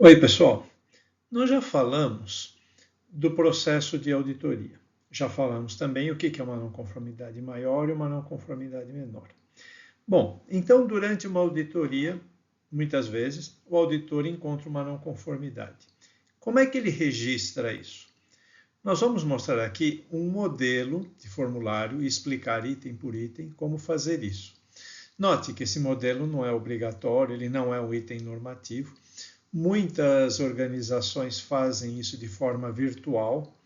Oi, pessoal. Nós já falamos do processo de auditoria. Já falamos também o que é uma não conformidade maior e uma não conformidade menor. Bom, então durante uma auditoria, muitas vezes, o auditor encontra uma não conformidade. Como é que ele registra isso? Nós vamos mostrar aqui um modelo de formulário e explicar item por item como fazer isso. Note que esse modelo não é obrigatório, ele não é um item normativo. Muitas organizações fazem isso de forma virtual,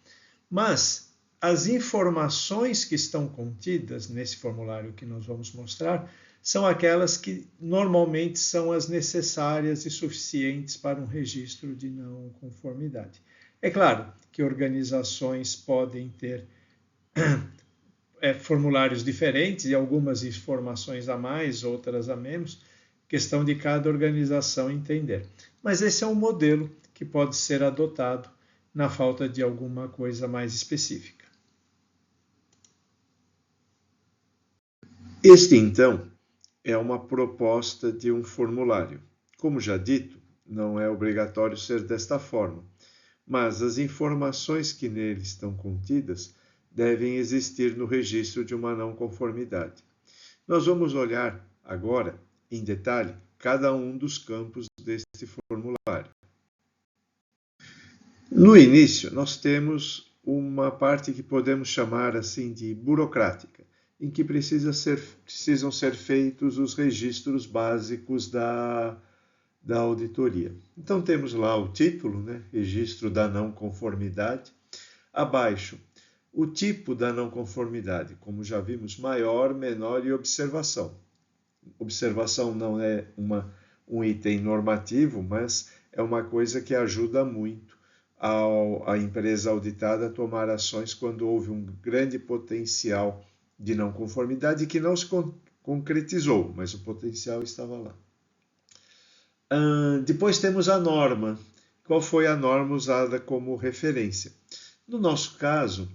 mas as informações que estão contidas nesse formulário que nós vamos mostrar são aquelas que normalmente são as necessárias e suficientes para um registro de não conformidade. É claro que organizações podem ter formulários diferentes e algumas informações a mais, outras a menos, questão de cada organização entender. Mas esse é um modelo que pode ser adotado na falta de alguma coisa mais específica. Este, então, é uma proposta de um formulário. Como já dito, não é obrigatório ser desta forma, mas as informações que nele estão contidas devem existir no registro de uma não conformidade. Nós vamos olhar agora, em detalhe, cada um dos campos deste formulário. No início, nós temos uma parte que podemos chamar assim de burocrática, em que precisam ser feitos os registros básicos da auditoria. Então temos lá o título, né? Registro da não conformidade. Abaixo, o tipo da não conformidade, como já vimos, maior, menor e observação. Observação não é um item normativo, mas é uma coisa que ajuda muito a empresa auditada a tomar ações quando houve um grande potencial de não conformidade que não se concretizou, mas o potencial estava lá. Depois temos a norma. Qual foi a norma usada como referência? No nosso caso,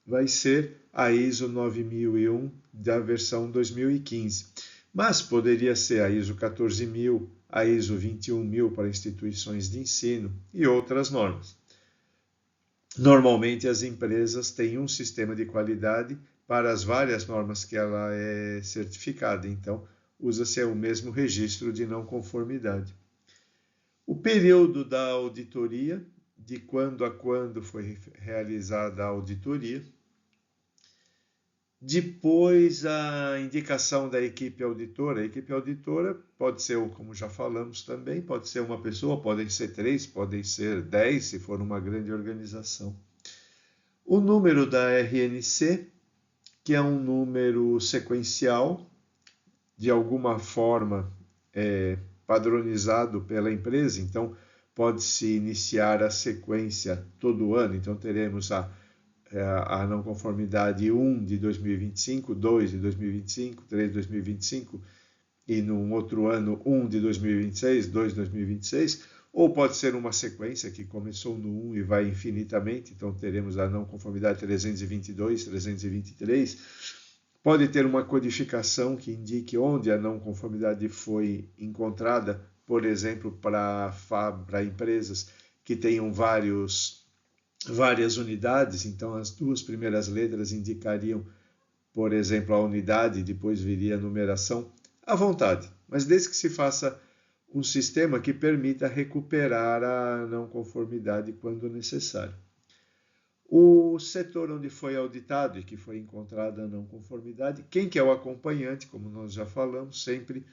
vai ser a ISO 9001 da versão 2015, mas poderia ser a ISO 14000, a ISO 21000 para instituições de ensino e outras normas. Normalmente as empresas têm um sistema de qualidade para as várias normas que ela é certificada, então usa-se o mesmo registro de não conformidade. O período da auditoria, de quando a quando foi realizada a auditoria. Depois, a indicação da equipe auditora. A equipe auditora pode ser, como já falamos também, pode ser uma pessoa, podem ser 3, podem ser 10, se for uma grande organização. O número da RNC, que é um número sequencial, de alguma forma padronizado pela empresa, então pode-se iniciar a sequência todo ano, então teremos a não conformidade 1 de 2025, 2 de 2025, 3 de 2025 e num outro ano 1 de 2026, 2 de 2026, ou pode ser uma sequência que começou no 1 e vai infinitamente, então teremos a não conformidade 322, 323. Pode ter uma codificação que indique onde a não conformidade foi encontrada, por exemplo, para empresas que tenham várias unidades, então as duas primeiras letras indicariam, por exemplo, a unidade, depois viria a numeração, à vontade, mas desde que se faça um sistema que permita recuperar a não conformidade quando necessário. O setor onde foi auditado e que foi encontrada a não conformidade, quem que é o acompanhante, como nós já falamos, sempre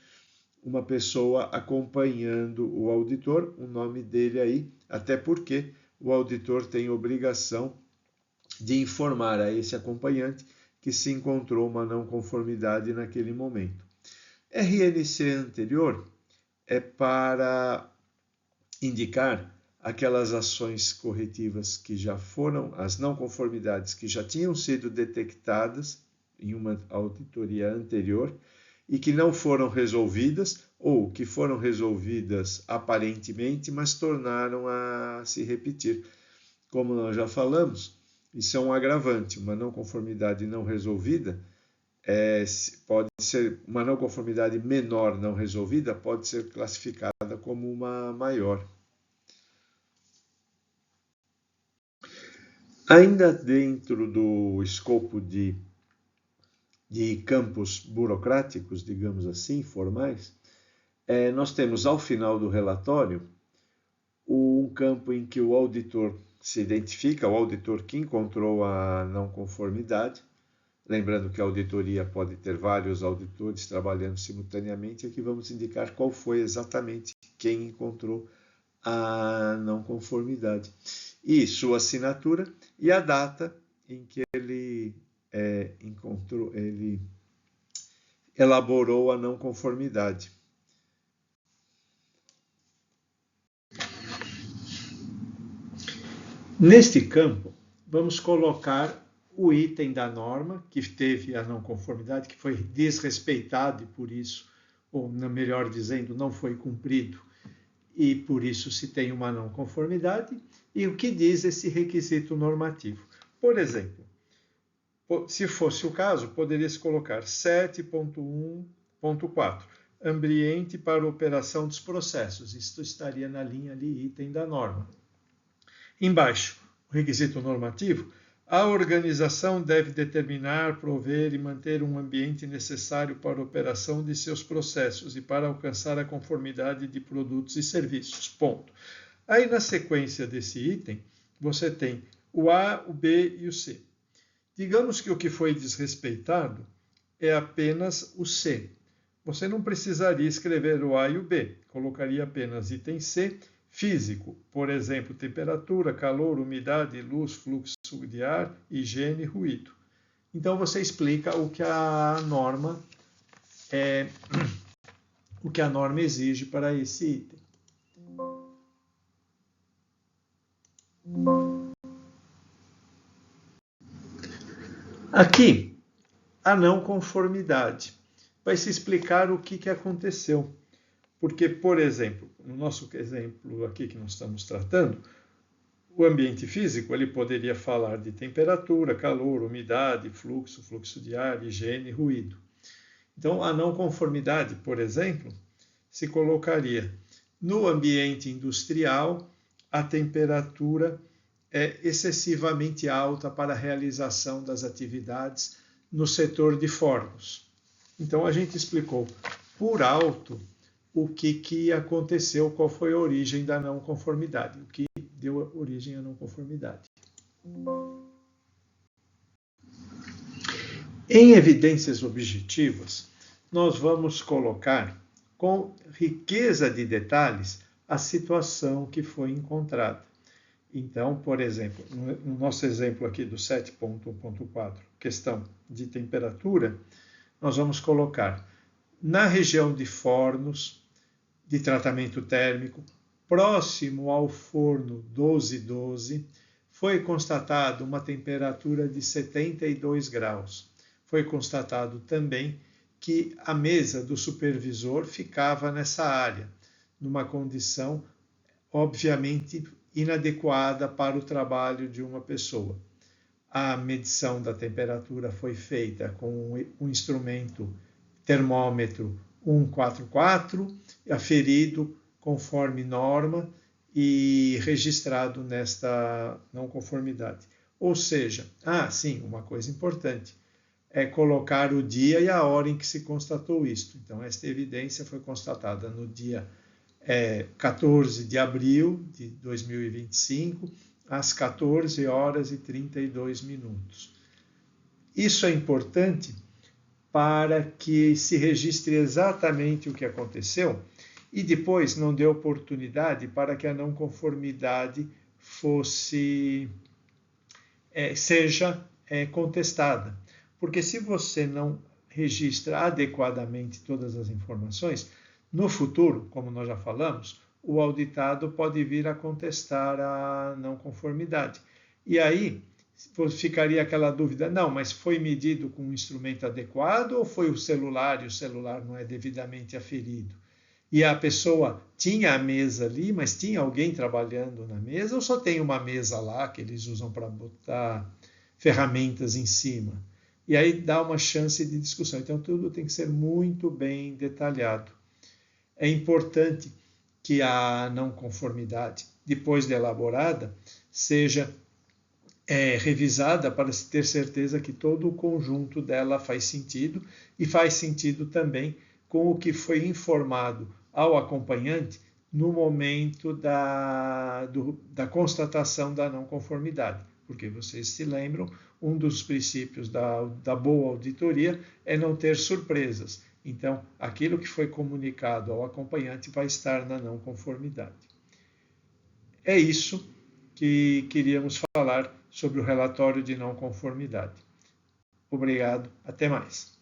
uma pessoa acompanhando o auditor, o nome dele aí, até porque o auditor tem obrigação de informar a esse acompanhante que se encontrou uma não conformidade naquele momento. RNC anterior é para indicar aquelas ações corretivas que já foram, as não conformidades que já tinham sido detectadas em uma auditoria anterior e que não foram resolvidas ou que foram resolvidas aparentemente, mas tornaram a se repetir. Como nós já falamos, isso é um agravante. Uma não conformidade não resolvida pode ser uma não conformidade menor não resolvida, pode ser classificada como uma maior. Ainda dentro do escopo de campos burocráticos, digamos assim, formais, nós temos ao final do relatório um campo em que o auditor se identifica, o auditor que encontrou a não conformidade. Lembrando que a auditoria pode ter vários auditores trabalhando simultaneamente, aqui vamos indicar qual foi exatamente quem encontrou a não conformidade. E sua assinatura e a data em que ele ele elaborou a não conformidade. Neste campo, vamos colocar o item da norma que teve a não conformidade, que foi desrespeitado e por isso, ou melhor dizendo, não foi cumprido e por isso se tem uma não conformidade, e o que diz esse requisito normativo. Por exemplo, se fosse o caso, poderia-se colocar 7.1.4, ambiente para operação dos processos. Isto estaria na linha ali, item da norma. Embaixo, o requisito normativo, a organização deve determinar, prover e manter um ambiente necessário para a operação de seus processos e para alcançar a conformidade de produtos e serviços. Ponto. Aí, na sequência desse item, você tem o A, o B e o C. Digamos que o que foi desrespeitado é apenas o C. Você não precisaria escrever o A e o B, colocaria apenas item C, físico, por exemplo, temperatura, calor, umidade, luz, fluxo de ar, higiene, ruído. Então você explica o que a norma exige para esse item. Aqui, a não conformidade. Vai se explicar o que aconteceu. Porque, por exemplo, no nosso exemplo aqui que nós estamos tratando, o ambiente físico ele poderia falar de temperatura, calor, umidade, fluxo de ar, higiene, ruído. Então, a não conformidade, por exemplo, se colocaria no ambiente industrial, a temperatura é excessivamente alta para a realização das atividades no setor de fornos. Então, a gente explicou por alto o que aconteceu, qual foi a origem da não conformidade, o que deu origem à não conformidade. Em evidências objetivas, nós vamos colocar com riqueza de detalhes a situação que foi encontrada. Então, por exemplo, no nosso exemplo aqui do 7.1.4, questão de temperatura, nós vamos colocar na região de fornos, de tratamento térmico, próximo ao forno 1212, foi constatada uma temperatura de 72 graus. Foi constatado também que a mesa do supervisor ficava nessa área, numa condição, obviamente, inadequada para o trabalho de uma pessoa. A medição da temperatura foi feita com um instrumento termômetro 144, aferido conforme norma e registrado nesta não conformidade. Ou seja, sim, uma coisa importante é colocar o dia e a hora em que se constatou isto. Então, esta evidência foi constatada no dia 14 de abril de 2025, às 14 horas e 32 minutos. Isso é importante para que se registre exatamente o que aconteceu e depois não dê oportunidade para que a não conformidade seja contestada. Porque se você não registra adequadamente todas as informações, no futuro, como nós já falamos, o auditado pode vir a contestar a não conformidade. E aí ficaria aquela dúvida, não, mas foi medido com um instrumento adequado ou foi o celular e o celular não é devidamente aferido? E a pessoa tinha a mesa ali, mas tinha alguém trabalhando na mesa ou só tem uma mesa lá que eles usam para botar ferramentas em cima? E aí dá uma chance de discussão. Então tudo tem que ser muito bem detalhado. É importante que a não conformidade, depois de elaborada, seja revisada para se ter certeza que todo o conjunto dela faz sentido e faz sentido também com o que foi informado ao acompanhante no momento da constatação da não conformidade. Porque vocês se lembram, um dos princípios da boa auditoria é não ter surpresas. Então, aquilo que foi comunicado ao acompanhante vai estar na não conformidade. É isso que queríamos falar sobre o relatório de não conformidade. Obrigado, até mais.